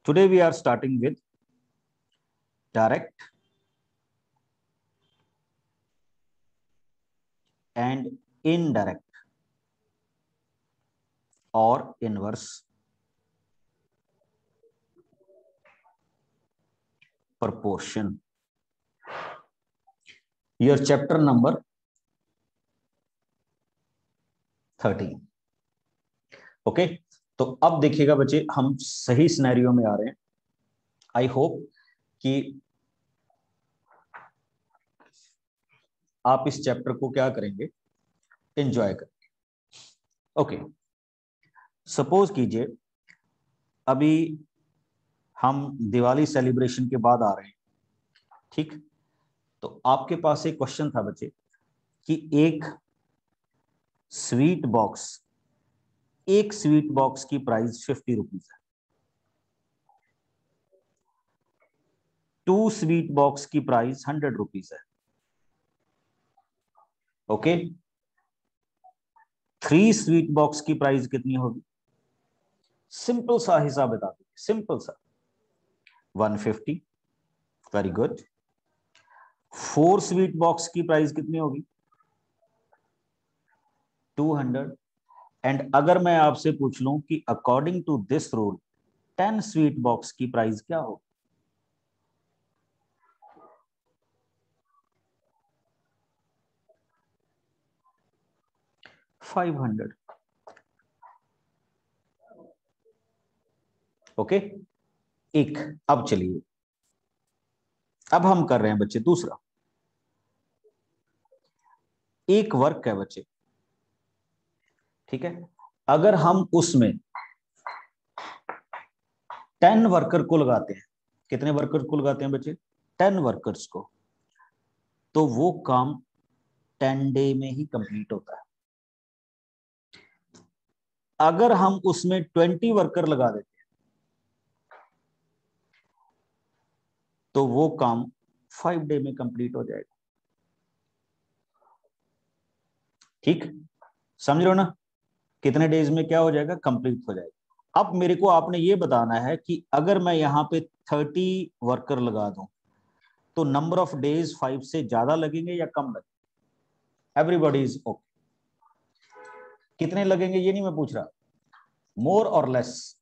Today we are starting with direct and indirect or inverse proportion. Your chapter number 13. Okay, तो अब देखिएगा बच्चे, हम सही सिनेरियो में आ रहे हैं. आई होप कि आप इस चैप्टर को क्या करेंगे, एंजॉय करेंगे. ओके, सपोज कीजिए अभी हम दिवाली सेलिब्रेशन के बाद आ रहे हैं, ठीक. तो आपके पास एक क्वेश्चन था बच्चे कि एक स्वीट बॉक्स की प्राइस 50 रुपीज है, 2 स्वीट बॉक्स की प्राइस 100 रुपीज है. ओके, 3 स्वीट बॉक्स की प्राइस कितनी होगी? सिंपल सा हिसाब बता दीजिए, सिंपल सा. 150. Very good. 4 स्वीट बॉक्स की प्राइस कितनी होगी? 200. एंड अगर मैं आपसे पूछ लूं कि according to this rule 10 sweet box की प्राइस क्या होगी? 500. ओके, एक. अब चलिए, अब हम कर रहे हैं बच्चे दूसरा. एक वर्क है बच्चे, ठीक है. अगर हम उसमें 10 वर्कर को लगाते हैं, कितने वर्कर को लगाते हैं बच्चे? 10 वर्कर्स को, तो वो काम 10 डे में ही कंप्लीट होता है. अगर हम उसमें 20 वर्कर लगा देते हैं तो वो काम 5 डे में कंप्लीट हो जाएगा. ठीक, समझ रहे हो ना? कितने डेज में क्या हो जाएगा? कंप्लीट हो जाएगा. अब मेरे को आपने ये बताना है कि अगर मैं यहाँ पे 30 वर्कर लगा दूं तो नंबर ऑफ डेज 5 से ज्यादा लगेंगे या कम लगेंगे? Everybody is okay. कितने लगेंगे ये नहीं मैं पूछ रहा, मोर और लेस?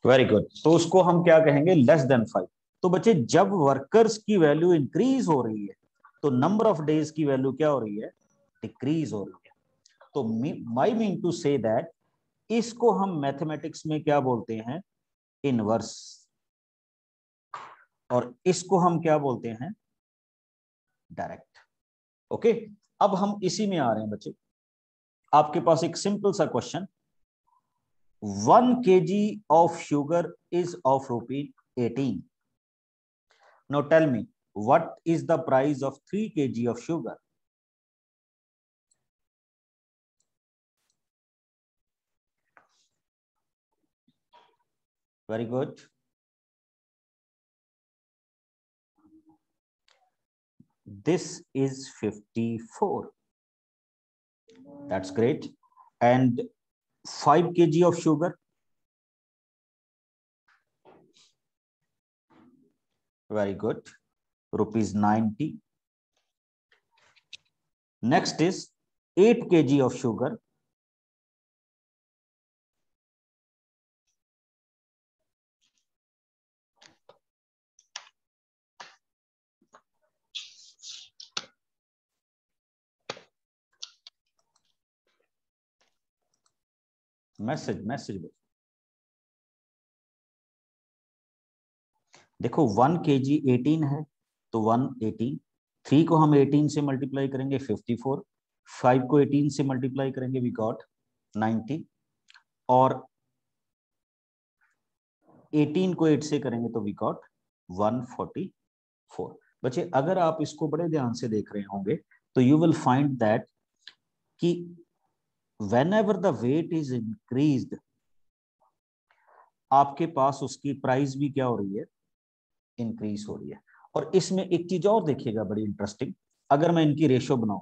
Very good. तो उसको हम क्या कहेंगे? Less than 5. तो बच्चे जब वर्कर्स की वैल्यू इंक्रीज हो रही है तो नंबर ऑफ डेज की वैल्यू क्या हो रही है? डिक्रीज हो रही है. तो माई मीन टू से दैट इसको हम मैथमेटिक्स में क्या बोलते हैं? इनवर्स. और इसको हम क्या बोलते हैं? डायरेक्ट. ओके, अब हम इसी में आ रहे हैं बच्चे. आपके पास एक सिंपल सा question, 1 kg of sugar is of ₹18. Now tell me, what is the price of 3 kg of sugar? Very good. This is 54. That's great. And 5 kg of sugar? Very good. ₹90. Next is 8 kg of sugar. Message देखो, 1 kg 18 है तो 118. 3 को हम 18 से multiply करेंगे 54. 5 को 18 से multiply करेंगे वी गॉट 90. और 18 को 8 से करेंगे तो वी गॉट 144. बच्चे अगर आप इसको बड़े ध्यान से देख रहे होंगे तो यू विल फाइंड दैट कि whenever the weight is increased आपके पास उसकी प्राइस भी क्या हो रही है? इंक्रीज हो रही है. और इसमें एक चीज और देखिएगा बड़ी इंटरेस्टिंग. अगर मैं इनकी रेशियो बनाऊं,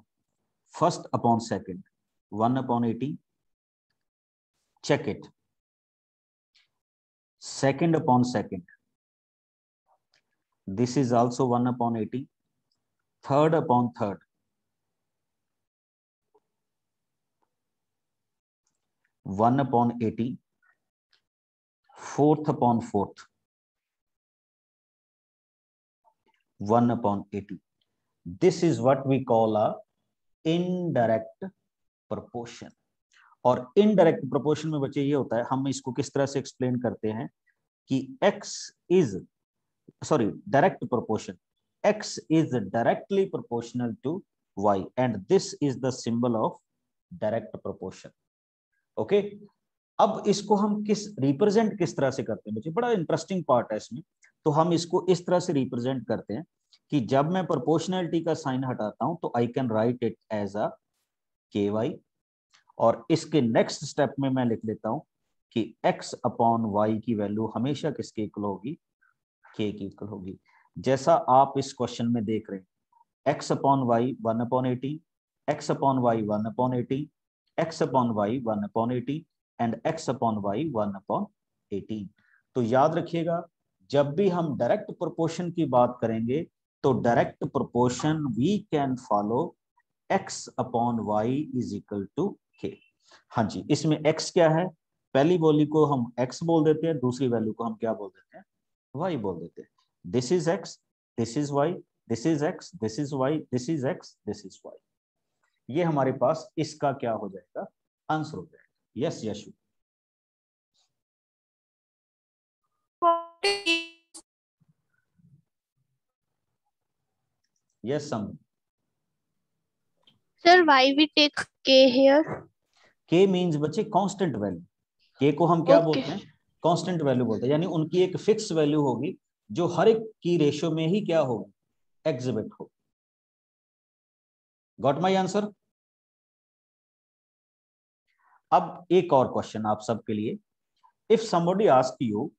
first upon second, 1/80, check it. Second upon second, this is also 1/80. Third upon third, 1/80. Fourth upon fourth, 1/80. This is what we call a indirect proportion. और इनडायरेक्ट प्रोपोर्शन में बच्चे ये होता है, हम इसको किस तरह से एक्सप्लेन करते हैं कि direct proportion, x is directly proportional to y and this is the symbol of direct proportion. Okay अब इसको हम रिप्रेजेंट किस तरह से करते हैं बच्चे, बड़ा इंटरेस्टिंग पार्ट है इसमें। तो हम इसको इस तरह से रिप्रेजेंट करते हैं कि जब मैं प्रोपोर्शनलिटी का साइन हटाता हूं तो I can write it as a ky, और इसके नेक्स्ट स्टेप में मैं लिख लेता हूं कि x अपॉन वाई की वैल्यू हमेशा किसके इक्वल होगी, k की इक्वल होगी। जैसा आप इस क्वेश्चन में देख रहे हैं, x upon y 1/80, x upon y 1/80, x upon y 1/80 and x upon y 1/18। तो याद रखिएगा, जब भी हम डायरेक्ट प्रोपोर्शन की बात करेंगे तो direct proportion we can follow x upon y is equal to k। हाँ जी, इसमें x क्या है, पहली वैल्यू को हम x बोल देते हैं, दूसरी वैल्यू को हम क्या बोल देते हैं, y बोल देते हैं। This is x, this is y, this is x, this is y, this is x, this is y। ये हमारे पास इसका क्या हो जाएगा, आंसर हो जाएगा। Yes Yashu. Yes Sam. Sir, why we take k here? k means बच्चे कांस्टेंट वैल्यू, k को हम क्या बोलते हैं, कांस्टेंट वैल्यू बोलते हैं, यानी उनकी एक फिक्स वैल्यू होगी जो हर एक की रेशियो में ही क्या होगी, एग्जिबिट हो। Got my answer. अब एक और क्वेश्चन आप सबके लिए, इफ समबडी आस्क यू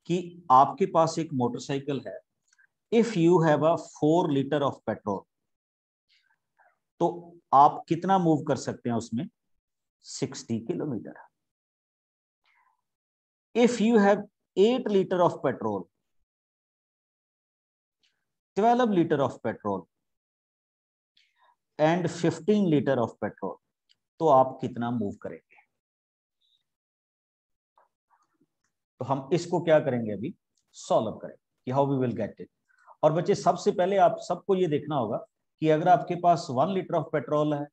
कि आपके पास एक मोटरसाइकिल है, if you have a 4 litre of petrol, तो आप कितना मूव कर सकते हैं उसमें, 60 kilometre. If you have 8 litre of petrol, 12 litre of petrol and 15 litre of petrol, तो आप कितना मूव करेंगे। तो हम इसको क्या करेंगे, अभी सॉल्व करेंगे कि how we will get it. और बच्चे सबसे पहले आप सबको ये देखना होगा कि अगर आपके पास 1 लीटर ऑफ पेट्रोल है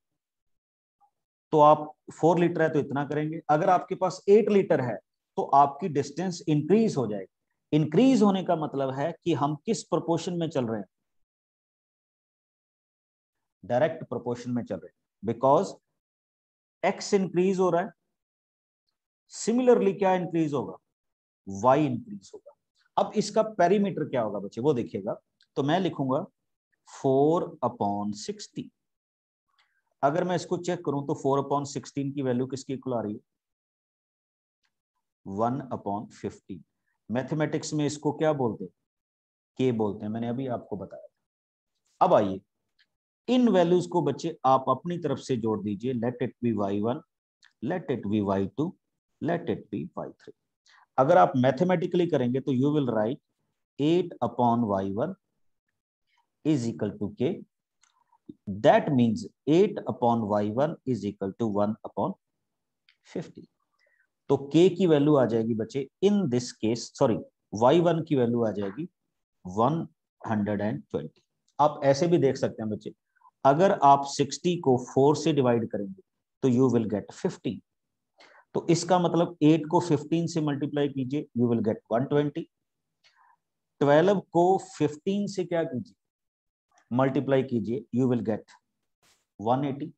तो आप 4 लीटर है तो इतना करेंगे, अगर आपके पास 8 लीटर है तो आपकी डिस्टेंस इंक्रीज हो जाएगी। इंक्रीज होने का मतलब है कि हम किस प्रोपोर्शन में चल रहे हैं, डायरेक्ट प्रोपोर्शन में चल रहे हैं, बिकॉज x इंक्रीज हो रहा है, सिमिलरली क्या इंक्रीज होगा, y इंक्रीज होगा। अब इसका पेरीमीटर क्या होगा बच्चे, वो देखिएगा। तो मैं लिखूंगा 4/60। अगर मैं इसको चेक करूं तो 4/16 की वैल्यू किसकी इक्वल आ रही है, 1/15। मैथमेटिक्स में इसको क्या बोलते हैं, के बोलते हैं, मैंने अभी आपको बताया। अब आइए इन वैल्यूज को बच्चे आप अपनी तरफ से जोड़ दीजिए, let it be y1, let it be y2, let it be y3। अगर आप मैथमेटिकली करेंगे तो you will write 8/y1 is equal to k, that means 8/y1 is equal to 1/50। तो k की वैल्यू आ जाएगी बच्चे in this case, sorry y1 की value आ जाएगी 120। आप ऐसे भी देख सकते हैं बच्चे, अगर आप 60 को 4 से डिवाइड करेंगे तो यू विल गेट 15। तो इसका मतलब 8 को 15 से मल्टीप्लाई कीजिए, यू विल गेट 120। 12 को 15 से क्या कीजिए, मल्टीप्लाई कीजिए, यू विल गेट 180।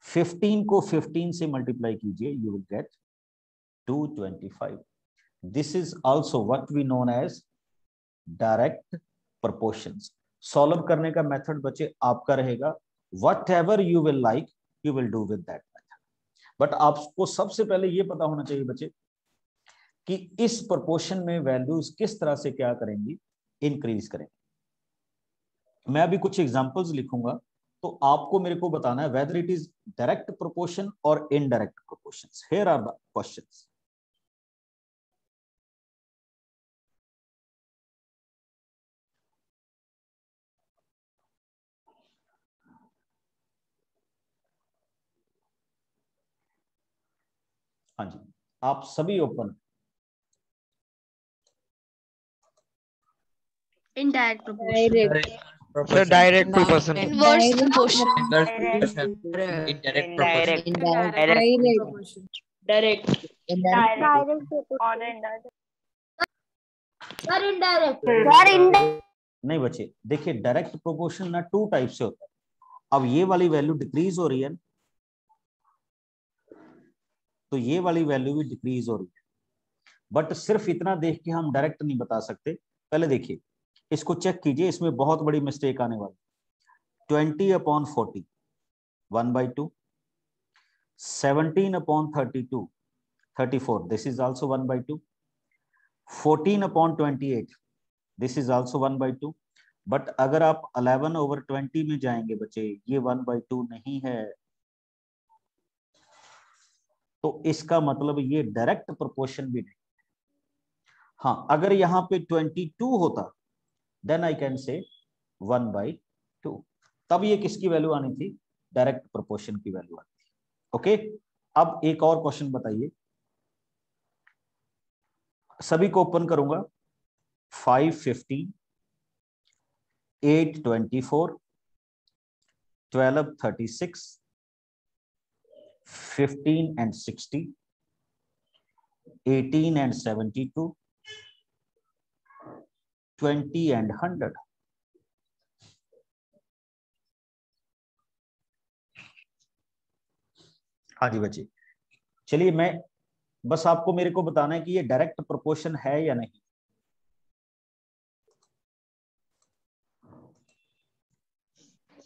15 को 15 से मल्टीप्लाई कीजिए, you will get 225। This is also what we known as direct proportions. Solve करने का मेथड बच्चे आपका रहेगा, whatever you will like you will do with that method. But आपको सबसे पहले ये पता होना चाहिए बच्चे कि इस प्रोपोर्शन में वैल्यूज किस तरह से क्या करेंगी, इंक्रीज करेंगे। मैं अभी कुछ एग्जांपल्स लिखूंगा, तो आपको मेरे को बताना है whether it is direct proportion और indirect proportions. Here are the questions. हाँ जी, आप सभी open. Indirect proportion. Sir, direct proportion. Inverse proportion. Inverse proportion. Indirect proportion. Direct. नहीं बच्चे, देखिए डायरेक्ट प्रोपोर्शन ना टू टाइप से होता है। अब ये वाली वैल्यू डिक्रीज हो रही है, तो ये वाली वैल्यू भी डिक्रीज हो रही है, बट सिर्फ इतना देख के हम डायरेक्ट नहीं बता सकते। पहले देखिए, इसको चेक कीजिए, इसमें बहुत बड़ी मिस्टेक आने वाली। 20/40 1/2, 17/32 34, this is also 1/2, 14/28 this is also 1/2। But अगर आप 11/20 में जाएंगे बच्चे, ये 1/2 नहीं है, तो इसका मतलब ये डायरेक्ट प्रोपोर्शन भी नहीं। हाँ, अगर यहाँ पे 22 होता, देन आई कैन से 1/2, तब ये किसकी वैल्यू आनी थी? डायरेक्ट प्रोपोर्शन की वैल्यू आनी थी। ओके, अब एक और क्वेश्चन बताइए, सभी को ओपन करूंगा। 5/15, 8/24, 12/36, 15/60, 18/72, 20/100। हाँ जी बच्चे, चलिए मैं बस आपको मेरे को बताना है कि ये डायरेक्ट प्रोपोर्शन है या नहीं।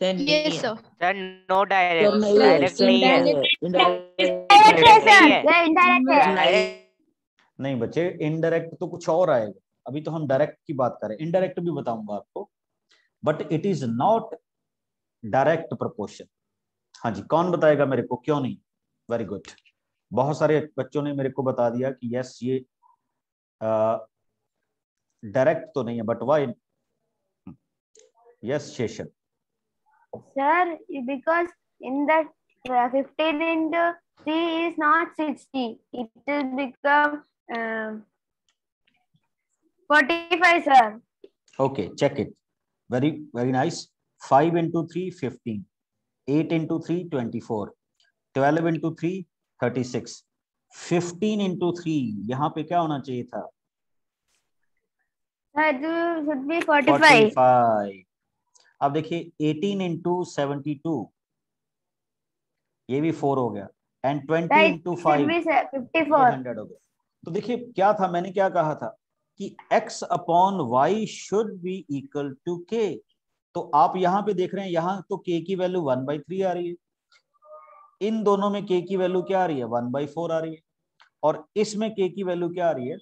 Yes, sir. Sir, no direct. Sir, Direct नहीं है. नहीं बच्चे, इनडायरेक्ट तो कुछ और आएगा, अभी तो हम डायरेक्ट की बात करें, इनडायरेक्ट भी बताऊंगा आपको, but it is not direct proportion. हाँ जी, कौन बताएगा मेरे को, क्यों नहीं? वेरी गुड, बहुत सारे बच्चों ने मेरे को बता दिया कि यस ये डायरेक्ट तो नहीं है, but why? Yes Seshan. Sir, because in that 15 into 3 is not 60. It will become 45, sir. Okay, check it. Very, very nice. 5 into 3, 15. 8 into 3, 24. 12 into 3, 36. 15 into 3, यहाँ पे क्या होना चाहिए था? Sir, it should be 45. 45. अब देखिए 18 into 72, ये भी 4 हो गया, एंड 20 into 5, 54. 100 हो गया। तो देखिए क्या था, मैंने क्या कहा था कि x upon y should be equal to k। तो आप यहाँ पे देख रहे हैं, यहाँ तो k की वैल्यू 1/3 आ रही है, इन दोनों में k की वैल्यू क्या आ रही है? 1/4 आ रही है, और इसमें k की वैल्यू क्या आ रही है?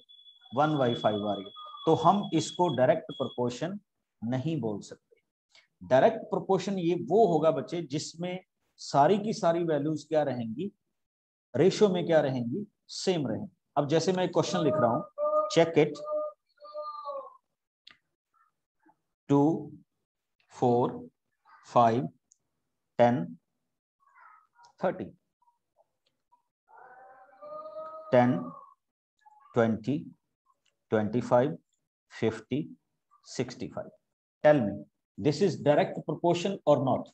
1/5 आ रही है। तो हम इसको डायरेक्ट प्रोपोर्शन नहीं बोल सकते। डायरेक्ट प्रोपोर्शन ये वो होगा बच्चे जिसमें सारी की सारी वैल्यूज क्या रहेंगी? रेशियो में क्या रहेंगी? सेम रहेंगी। अब जैसे मैं एक क्वेश्चन लिख रहा हूं, check it. 2, 4, 5, 10, 30, 10, 20, 25, 50, 65. Tell me, this is direct proportion or not?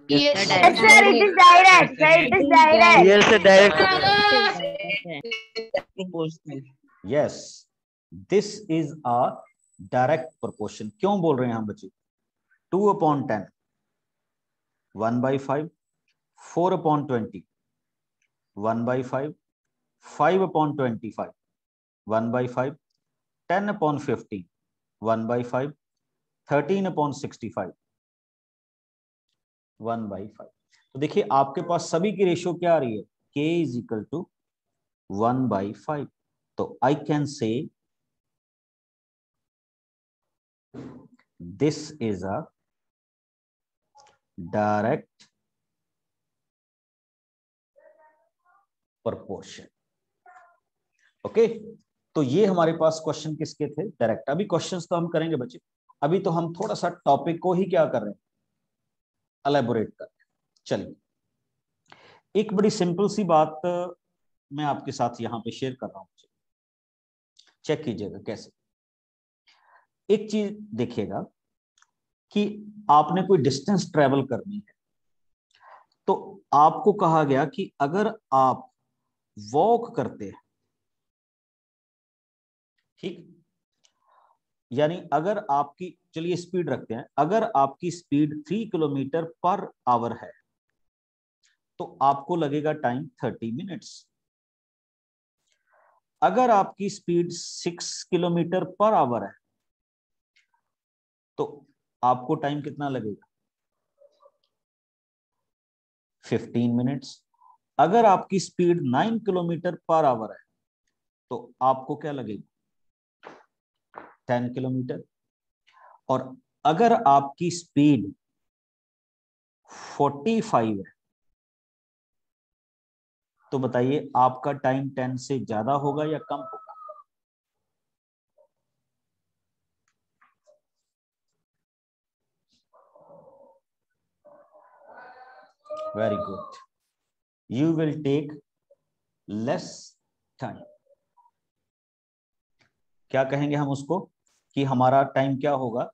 Yes, Yes, sir, it is direct. Sir, it is direct. Yes, sir, direct. Yes, this is a direct proportion. क्यों बोल रहे हैं हम बच्चे? 2/10, 1/5, 4/20, 1/5, 5/25, 1/5, 10/50, 1/5, 13/65, 1/5। तो देखिए आपके पास सभी की रेशियो क्या आ रही है? k is equal to 1/5. तो I can say this is a direct proportion. Okay, तो ये हमारे पास क्वेश्चन किसके थे? डायरेक्ट। अभी क्वेश्चंस तो हम करेंगे बच्चे, अभी तो हम थोड़ा सा टॉपिक को ही क्या कर रहे हैं, एलेबोरेट कर रहे हैं। चलिए, एक बड़ी सिंपल सी बात मैं आपके साथ यहां पे शेयर कर रहा हूं, चेक कीजिएगा कैसे। एक चीज देखिएगा कि आपने कोई डिस्टेंस ट्रेवल करनी है, तो आपको कहा गया कि अगर आप वॉक करते हैं, ठीक, यानी अगर आपकी, चलिए स्पीड रखते हैं, अगर आपकी स्पीड 3 किलोमीटर पर आवर है तो आपको लगेगा टाइम 30 मिनट्स। अगर आपकी स्पीड 6 किलोमीटर पर आवर है तो आपको टाइम कितना लगेगा? 15 मिनट्स। अगर आपकी स्पीड 9 किलोमीटर पर आवर है तो आपको क्या लगेगा? 10 किलोमीटर। और अगर आपकी स्पीड 45 है तो बताइए आपका टाइम 10 से ज्यादा होगा या कम होगा? Very good, you will take less time. क्या कहेंगे हम उसको कि हमारा टाइम क्या होगा?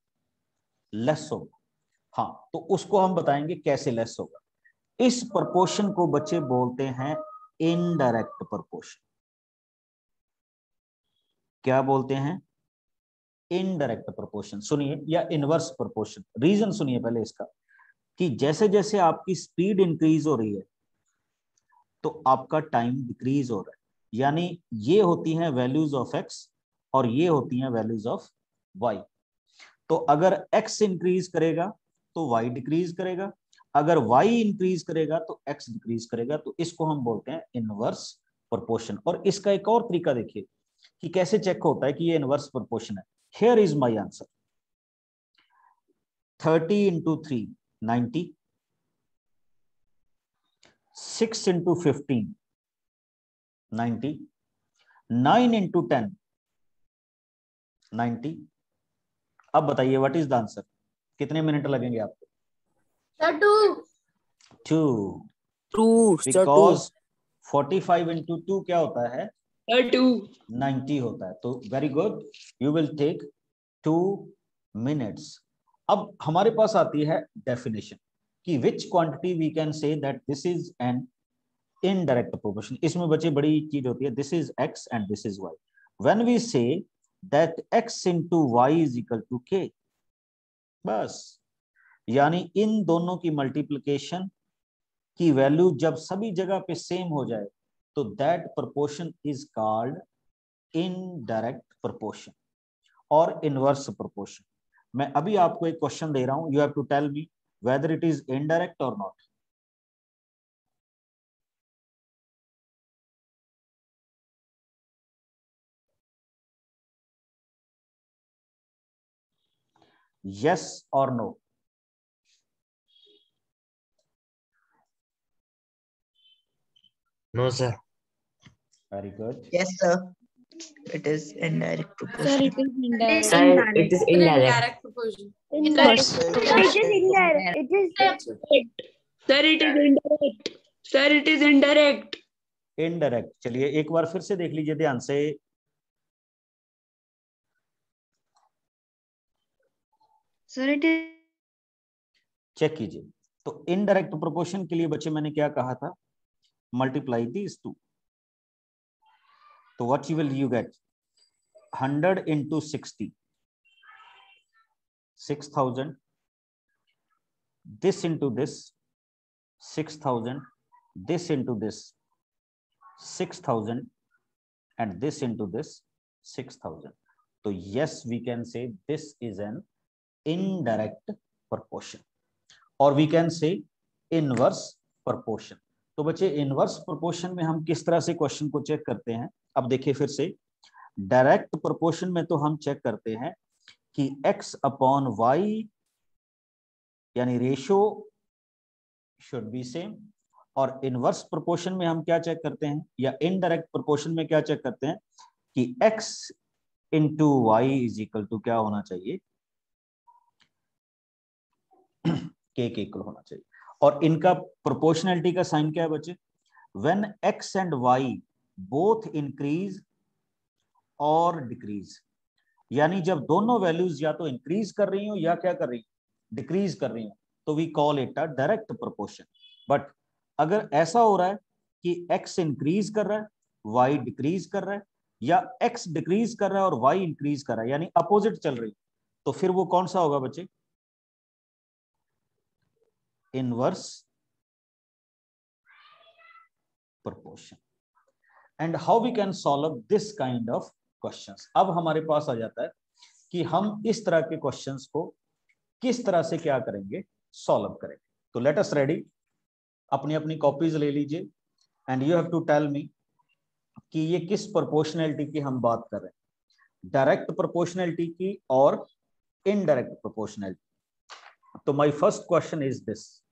लेस होगा। हाँ, तो उसको हम बताएंगे कैसे लेस होगा। इस प्रोपोर्शन को बच्चे बोलते हैं इनडायरेक्ट प्रोपोर्शन। क्या बोलते हैं? Indirect proportion. सुनिए, या इनवर्स प्रोपोर्शन। रीजन सुनिए पहले इसका, कि जैसे जैसे आपकी स्पीड इंक्रीज हो रही है तो आपका टाइम डिक्रीज हो रहा है। यानी ये होती हैं वैल्यूज ऑफ एक्स और ये होती हैं वैल्यूज ऑफ वाई। तो अगर x इंक्रीज करेगा तो y डिक्रीज करेगा, अगर y इंक्रीज करेगा तो x डिक्रीज करेगा। तो इसको हम बोलते हैं इनवर्स प्रोपोर्शन। और इसका एक और तरीका देखिए कि कैसे चेक होता है कि ये इनवर्स प्रोपोर्शन है। Here is my answer, 30 into 3 90, 6 into 15 90, 9 into 10 90। अब बताइए व्हाट इज द आंसर? कितने मिनट लगेंगे आपको? टू। बिकॉज 45 into 2 क्या होता है? 90 होता है। तो very good, you will take 2 minutes. अब हमारे पास आती है डेफिनेशन कि which quantity we can say that this is an indirect proportion. इसमें बच्चे बड़ी चीज होती है, this is x and this is y। When we say that x into y is equal to k, बस, यानी इन दोनों की मल्टीप्लिकेशन की वैल्यू जब सभी जगह पे सेम हो जाए तो that proportion is called indirect proportion और इनवर्स प्रोपोर्शन। मैं अभी आपको एक क्वेश्चन दे रहा हूं, you have to tell me whether it is indirect और not. yes or no? No, sir. Very good. Yes, sir. It is indirect proportion. Sir, it is indirect. Sir, it is indirect. Indirect. It is indirect. It is Sir, it is indirect. Sir, it is indirect. Indirect. चलिए एक बार फिर से देख लीजिए ध्यान से। Sir, it is check कीजिए। तो इनडायरेक्ट प्रोपोर्शन के लिए बच्चे मैंने क्या कहा था? Multiply these two. तो what you get? 100 into 60, 6000, this into this 6000, this into this 6000, and this into this 6000. So yes, we can say this is an indirect proportion, or we can say inverse proportion. तो बच्चे inverse proportion में हम किस तरह से question को check करते हैं? अब देखिए फिर से, डायरेक्ट प्रोपोर्शन में तो हम चेक करते हैं कि x अपॉन वाई यानी रेशो शुड बी सेम, और इनवर्स प्रोपोर्शन में हम क्या चेक करते हैं, या इनडायरेक्ट प्रोपोर्शन में क्या चेक करते हैं कि x into y is equal to क्या होना चाहिए, k के इक्वल होना चाहिए। और इनका प्रोपोर्शनैलिटी का साइन क्या है बच्चे? When x and y both increase और डिक्रीज, यानी जब दोनों वैल्यूज या तो इंक्रीज कर रही हो या क्या कर रही हो, डिक्रीज कर रही हो, तो we call it a direct proportion. But अगर ऐसा हो रहा है कि x इंक्रीज कर रहा है, y डिक्रीज कर रहा है, या x डिक्रीज कर रहा है और y इंक्रीज कर रहा है, यानी अपोजिट चल रही, तो फिर वो कौन सा होगा बच्चे? Inverse proportion. And how we can solve this kind of questions. अब हमारे पास आ जाता है कि हम इस तरह के क्वेश्चंस को किस तरह से क्या करेंगे, सॉल्व करेंगे। तो लेट अस रेडी, अपनी अपनी कॉपीज ले लीजिए and you have to tell me कि ये किस प्रोपोर्शनैलिटी की हम बात कर रहे हैं, डायरेक्ट प्रोपोर्शनैलिटी की और इनडायरेक्ट प्रोपोर्शनैलिटी। तो my first question is this,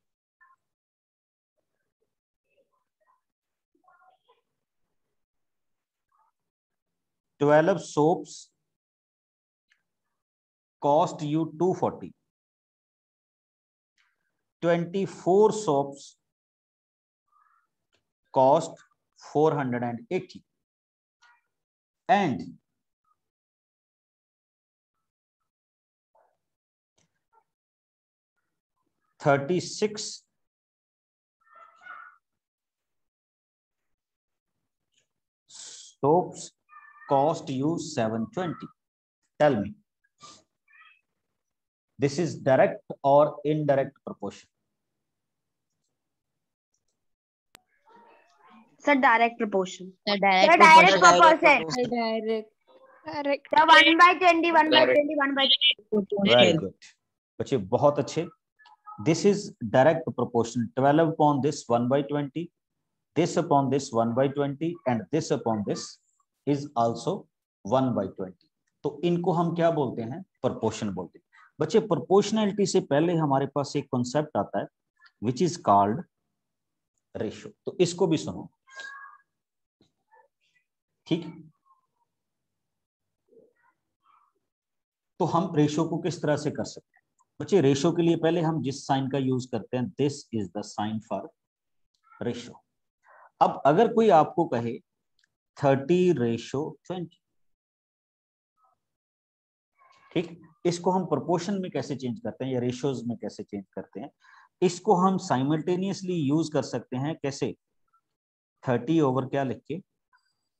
"12 soaps cost you 240, 24 soaps cost 480, and 36 soaps cost you 720. Tell me, this is direct or indirect proportion? Sir, direct proportion. The The direct direct proportion. Direct. Direct. The 1/20, 1/20, 1/20. Very good. बच्चे बहुत अच्छे। This is direct proportion. 12 upon this 1/20, this upon this 1/20, and this upon this is also 1/20. तो इनको हम क्या बोलते हैं? Proportion बोलते हैं। बच्चे प्रोपोर्शनैलिटी से पहले हमारे पास एक कॉन्सेप्ट आता है विच इज कॉल्ड रेशो। तो इसको भी सुनो, ठीक? तो हम रेशो को किस तरह से कर सकते हैं? बच्चे रेशो के लिए पहले हम जिस साइन का यूज करते हैं, this is the sign for ratio. अब अगर कोई आपको कहे 30:20, ठीक, इसको हम प्रोपोर्शन में कैसे चेंज करते हैं या रेशियोज में कैसे चेंज करते हैं? इसको हम साइमल्टेनियसली यूज कर सकते हैं। कैसे? 30 ओवर क्या लिख के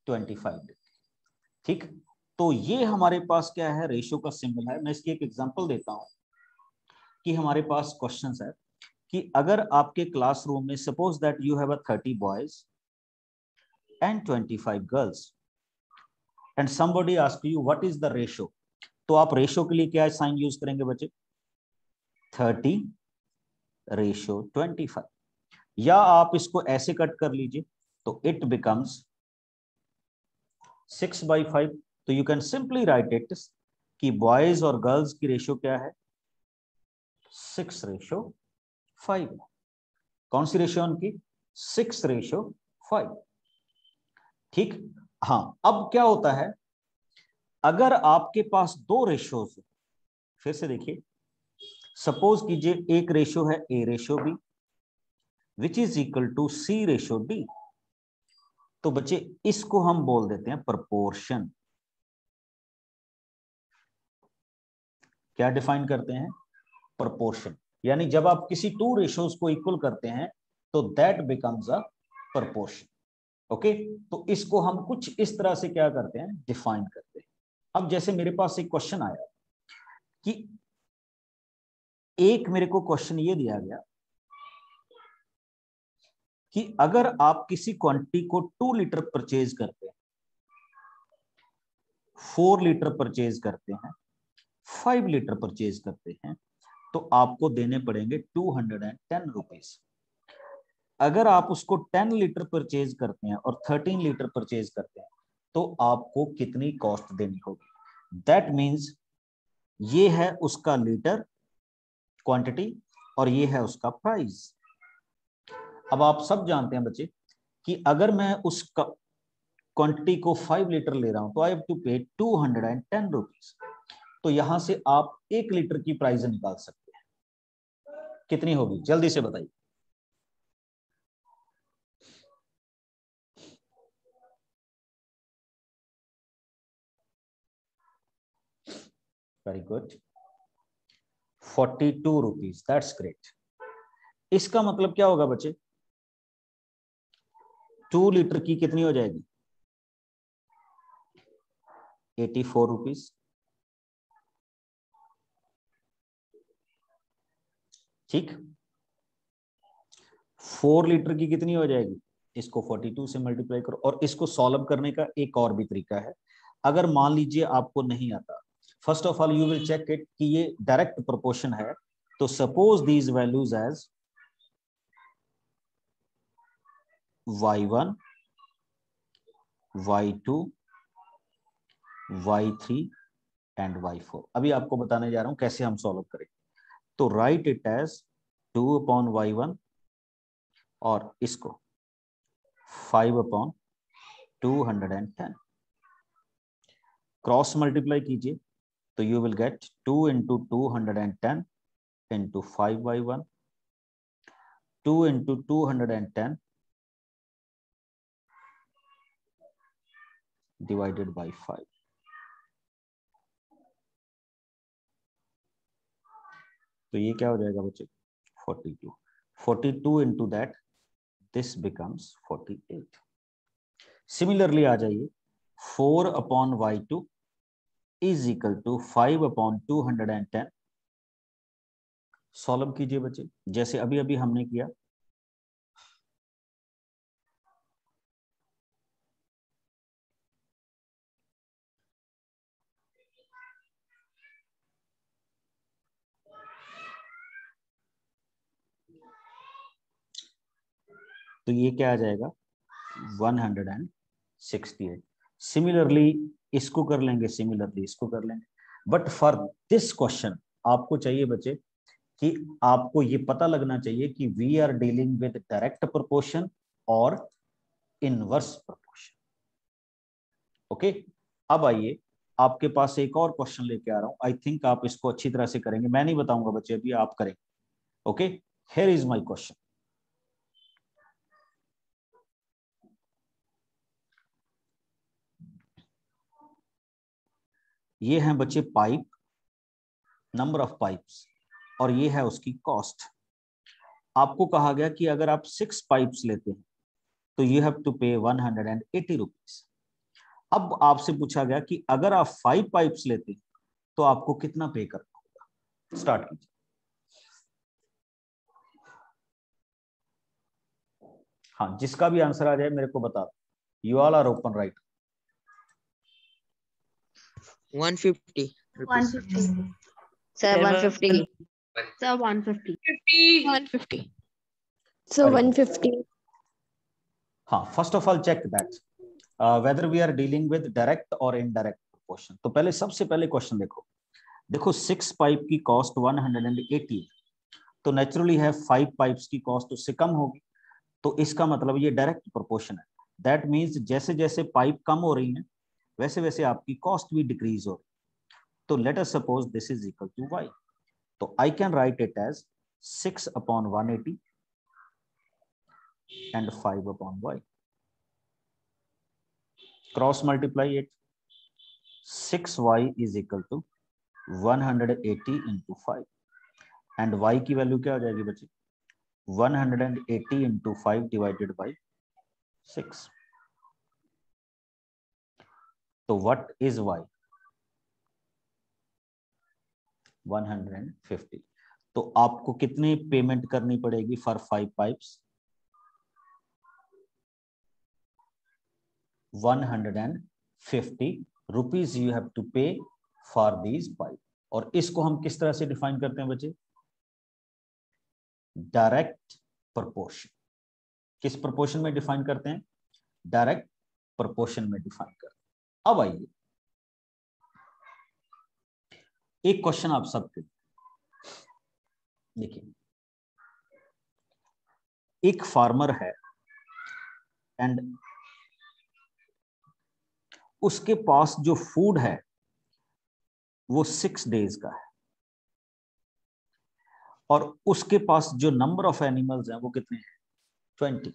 25 लिख के, ठीक। तो ये हमारे पास क्या है? रेशियो का सिंबल है। मैं इसकी एक एग्जांपल देता हूं कि हमारे पास क्वेश्चन है कि अगर आपके क्लासरूम में suppose that you have 30 boys and 25 girls and somebody ask you what is the ratio, तो आप रेशियो के लिए क्या साइन यूज करेंगे बच्चे? 30:25। या आप इसको ऐसे कट कर लीजिए तो इट बिकम्स 6/5। तो you can simply write it कि बॉयज और गर्ल्स की रेशियो क्या है? 6:5। कौन सी रेशियो उनकी? 6:5, ठीक। हाँ, अब क्या होता है अगर आपके पास दो रेशियोज, फिर से देखिए, सपोज कीजिए एक रेशियो है A:B which is equal to C:D। तो बच्चे इसको हम बोल देते हैं प्रोपोर्शन। क्या डिफाइन करते हैं? प्रोपोर्शन। यानी जब आप किसी टू रेशियोज को इक्वल करते हैं तो that becomes a proportion. Okay, तो इसको हम कुछ इस तरह से क्या करते हैं? डिफाइन करते हैं। अब जैसे मेरे पास एक क्वेश्चन आया कि एक मेरे को क्वेश्चन ये दिया गया कि अगर आप किसी क्वांटिटी को 2 लीटर परचेज करते हैं, 4 लीटर परचेज करते हैं, 5 लीटर परचेज करते हैं, तो आपको देने पड़ेंगे 210 रुपीज। अगर आप उसको 10 लीटर परचेज करते हैं और 13 लीटर परचेज करते हैं तो आपको कितनी कॉस्ट देनी होगी। दैट मीन्स ये है उसका लीटर क्वांटिटी और ये है उसका प्राइस। अब आप सब जानते हैं बच्चे कि अगर मैं उस क्वांटिटी को 5 लीटर ले रहा हूं तो आई हैव टू पे 210 रुपीज। तो यहां से आप 1 लीटर की प्राइस निकाल सकते हैं, कितनी होगी जल्दी से बताइए। Very good, 42 rupees, that's great. इसका मतलब क्या होगा बच्चे, 2 लीटर की कितनी हो जाएगी, 84 रुपीज। ठीक, 4 लीटर की कितनी हो जाएगी, इसको 42 से मल्टीप्लाई करो। और इसको सॉल्व करने का एक और भी तरीका है। अगर मान लीजिए आपको नहीं आता, first of all you will check it कि ये डायरेक्ट प्रोपोर्शन है। तो suppose these values as y1, y2, y3 and y4। अभी आपको बताने जा रहा हूं कैसे हम सॉल्व करें। तो राइट इट एज 2/y1 और इसको 5/210 क्रॉस मल्टीप्लाई कीजिए तो you will gate 2 into 210 into 5/1, 2 into 210 divided by 5। तो ये क्या हो जाएगा बच्चे, 42। 42 into that, this becomes 48। Similarly आ जाइए, 4/y2 is equal to 5/210। Solve कीजिए बच्चे जैसे अभी अभी हमने किया। तो ये क्या आ जाएगा, 168। सिमिलरली इसको कर लेंगे, सिमिलरली इसको कर लेंगे। बट फॉर दिस क्वेश्चन आपको चाहिए बच्चे कि आपको ये पता लगना चाहिए कि we are dealing with direct proportion और इनवर्स प्रोपोर्शन। ओके, अब आइए आपके पास एक और क्वेश्चन लेके आ रहा हूं। आई थिंक आप इसको अच्छी तरह से करेंगे, मैं नहीं बताऊंगा बच्चे, अभी आप करेंगे। Okay, here is my question. ये हैं बच्चे पाइप, नंबर ऑफ पाइप्स, और ये है उसकी कॉस्ट। आपको कहा गया कि अगर आप 6 पाइप्स लेते हैं तो यू हैव टू पे 180 रुपीज। अब आपसे पूछा गया कि अगर आप 5 पाइप्स लेते हैं तो आपको कितना पे करना होगा। स्टार्ट कीजिए। हाँ, जिसका भी आंसर आ जाए मेरे को बता दो। You all are open right. 150 rupees. 150. Sir, 150. Sir, 150. 150. So 150. हाँ, first of all check that whether we are dealing with direct और इनडायरेक्ट प्रोपोर्शन। तो पहले सबसे पहले क्वेश्चन देखो 6 पाइप की कॉस्ट 180 है, तो नेचुरली है 5 पाइप्स की कॉस्ट उससे कम होगी। तो इसका मतलब ये डायरेक्ट प्रोपोर्शन है। दैट मीन्स जैसे जैसे पाइप कम हो रही है वैसे वैसे आपकी कॉस्ट भी डिक्रीज हो रही है। तो let us suppose this is equal to y। तो I can write it as 6/180 and 5/y। Cross multiply it, 6y is equal to 180 into 5 and y की वैल्यू क्या हो जाएगी बच्चे, 180 into 5 divided by 6। तो what is y, 150। तो आपको कितनी पेमेंट करनी पड़ेगी for 5 pipes, 150 rupees you have to pay for these pipe. और इसको हम किस तरह से डिफाइन करते हैं बच्चे, डायरेक्ट प्रोपोर्शन। किस प्रोपोर्शन में डिफाइन करते हैं? डायरेक्ट प्रोपोर्शन में डिफाइन करते हैं। अब आइए एक क्वेश्चन आप सबके देखिए, एक फार्मर है एंड उसके पास जो फूड है वो 6 डेज का है और उसके पास जो नंबर ऑफ एनिमल्स हैं वो कितने हैं? 20।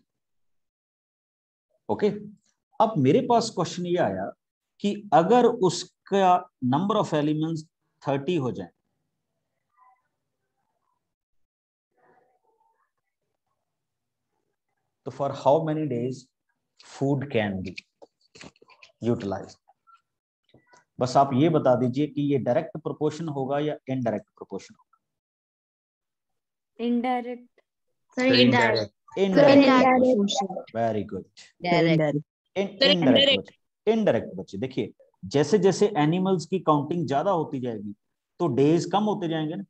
ओके, अब मेरे पास क्वेश्चन ये आया कि अगर उसका नंबर ऑफ एनिमल्स 30 हो जाए तो for how many days food can be utilized? बस आप ये बता दीजिए कि ये डायरेक्ट प्रोपोर्शन होगा या इनडायरेक्ट प्रोपोर्शन होगा? Indirect. Sir, indirect. Indirect. Very good. Direct. Indirect indirect बच्चे देखिए, जैसे जैसे एनिमल्स की काउंटिंग ज्यादा होती जाएगी तो डेज कम होते जाएंगे ना,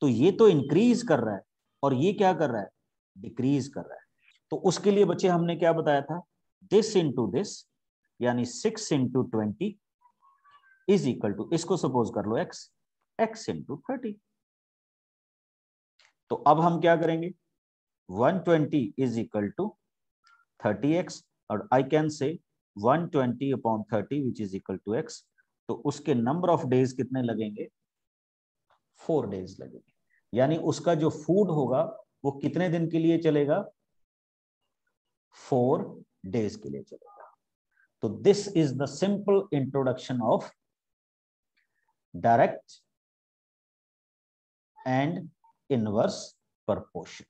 तो ये तो इंक्रीज कर रहा है और ये क्या कर रहा है? डिक्रीज कर रहा है। तो उसके लिए बच्चे हमने क्या बताया था? दिस इंटू दिस, यानी 6 इंटू 20 इज इक्वल टू, इसको सपोज कर लो x, x इंटू 30। तो अब हम क्या करेंगे? 120 इज इक्वल टू 30x और आई can say 120 upon 30 which is equal to x। तो उसके नंबर ऑफ डेज कितने लगेंगे? 4 डेज लगेंगे, यानी उसका जो फूड होगा वो कितने दिन के लिए चलेगा? 4 डेज के लिए चलेगा। तो this is the simple introduction of direct and inverse proportion।